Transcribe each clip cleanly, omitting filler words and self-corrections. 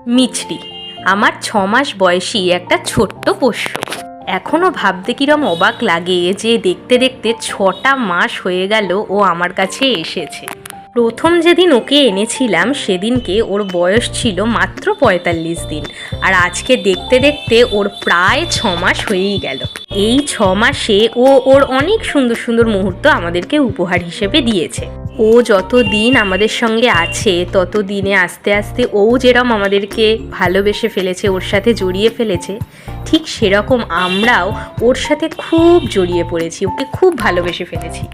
মিছরি আমার 6 মাস বয়সী একটা ছোট্ট পোষ্য। এখনও ভাবতে কিরম অবাক লাগে যে দেখতে দেখতে 6টা মাস হয়ে গেল ও আমার কাছে এসেছে। প্রথম যেদিন ওকে এনেছিলাম সেদিনকে ওর বয়স ছিল মাত্র 45 দিন, আর আজকে দেখতে দেখতে ওর প্রায় 6 মাস হয়েই গেল। এই 6 মাসে ও ওর অনেক সুন্দর সুন্দর মুহূর্ত আমাদেরকে উপহার হিসেবে দিয়েছে। ও যত দিন আমাদের সঙ্গে আছে তত দিনে আস্তে আস্তে ও যেরকম আমাদেরকে ভালোবেসে ফেলেছে, ওর সাথে জড়িয়ে ফেলেছে, ঠিক সেরকম আমরাও ওর সাথে খুব জড়িয়ে পড়েছি, ওকে খুব ভালোবেসে ফেলেছি।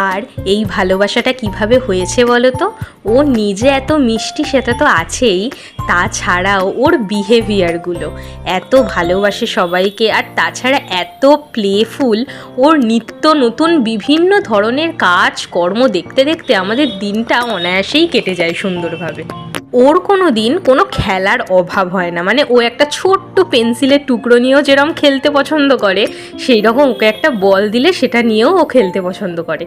আর এই ভালোবাসাটা কিভাবে হয়েছে বলো তো? ও নিজে এত মিষ্টি সেটা তো আছেই, তাছাড়াও ওর বিহেভিয়ারগুলো এত ভালোবাসে সবাইকে, আর তাছাড়া এত প্লেফুল। ওর নিত্য নতুন বিভিন্ন ধরনের কাজ কর্ম দেখতে দেখতে আমাদের দিনটা অনায়াসেই কেটে যায় সুন্দরভাবে। ওর কোনো দিন কোনো খেলার অভাব হয় না, মানে ও একটা ছোট্ট পেন্সিলের টুকরো নিয়েও যেরকম খেলতে পছন্দ করে, সেই রকম ওকে একটা বল দিলে সেটা নিয়েও ও খেলতে পছন্দ করে।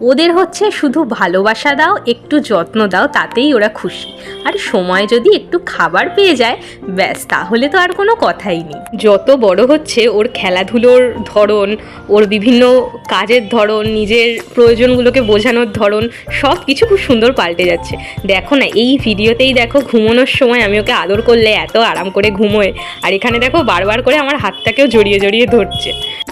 ওদের হচ্ছে শুধু ভালোবাসা দাও, একটু যত্ন দাও, তাতেই ওরা খুশি। আর সময় যদি একটু খাবার পেয়ে যায় ব্যাস, তাহলে তো আর কোনো কথাই নেই। যত বড় হচ্ছে ওর খেলাধুলোর ধরন, ওর বিভিন্ন কাজের ধরন, নিজের প্রয়োজনগুলোকে বোঝানোর ধরন, সব কিছু খুব সুন্দর পাল্টে যাচ্ছে। দেখো না, এই ভিডিওতেই দেখো ঘুমানোর সময় আমি ওকে আদর করলে এত আরাম করে ঘুমোয়, আর এখানে দেখো বারবার করে আমার হাতটাকেও জড়িয়ে জড়িয়ে ধরছে।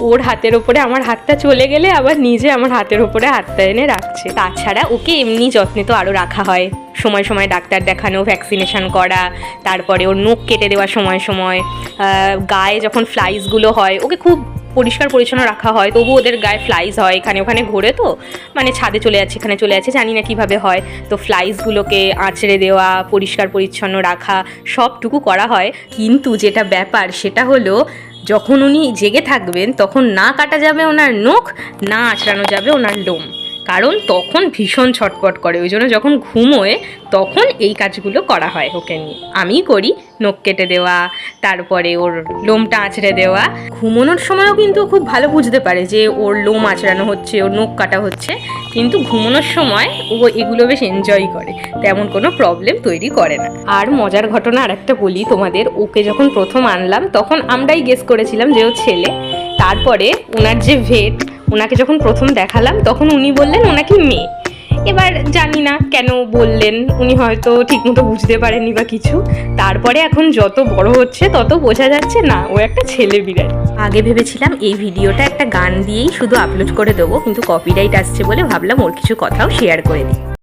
ওর হাতের ওপরে আমার হাতটা চলে গেলে আবার নিজে আমার হাতের ওপরে হাতটা এনে রাখছে। তাছাড়া ওকে এমনি যত্নে তো আরও রাখা হয়, সময় সময় ডাক্তার দেখানো, ভ্যাকসিনেশন করা, তারপরে ওর নখ কেটে দেওয়া সময় সময়, গায়ে যখন ফ্লাইসগুলো হয় ওকে খুব পরিষ্কার পরিচ্ছন্ন রাখা হয়, তবু ওদের গায়ে ফ্লাইস হয়, এখানে ওখানে ঘোরে, তো মানে ছাদে চলে যাচ্ছে এখানে চলে যাচ্ছে জানি না কীভাবে হয়, তো ফ্লাইসগুলোকে আঁচড়ে দেওয়া, পরিষ্কার পরিচ্ছন্ন রাখা, সবটুকু করা হয়। কিন্তু যেটা ব্যাপার সেটা হলো, যখন উনি জেগে থাকবেন তখন না কাটা যাবে ওনার নখ, না আঁচড়ানো যাবে ওনার লোম, কারণ তখন ভীষণ ছটপট করে। ওই জন্য যখন ঘুমোয় তখন এই কাজগুলো করা হয় ওকে নিয়ে। আমি করি নখ কেটে দেওয়া, তারপরে ওর লোমটা আঁচড়ে দেওয়া। ঘুমোনোর সময়ও কিন্তু খুব ভালো বুঝতে পারে যে ওর লোম আঁচড়ানো হচ্ছে, ওর নখ কাটা হচ্ছে, কিন্তু ঘুমোনোর সময় ও এগুলো বেশ এনজয় করে, তেমন কোনো প্রবলেম তৈরি করে না। আর মজার ঘটনা আরেকটা বলি তোমাদের, ওকে যখন প্রথম আনলাম তখন আমরাই গেস করেছিলাম যে ও ছেলে। তারপরে ওনার যে ভেট, ওনাকে যখন প্রথম দেখালাম তখন উনি বললেন ও নাকি মেয়ে। এবার জানি না কেন বললেন, উনি হয়তো ঠিকমতো বুঝতে পারেননি বা কিছু। তারপরে এখন যত বড় হচ্ছে তত বোঝা যাচ্ছে না ও একটা ছেলে বিড়াল। আগে ভেবেছিলাম এই ভিডিওটা একটা গান দিয়েই শুধু আপলোড করে দেবো, কিন্তু কপিরাইট আসছে বলে ভাবলাম ওর কিছু কথাও শেয়ার করে দিই।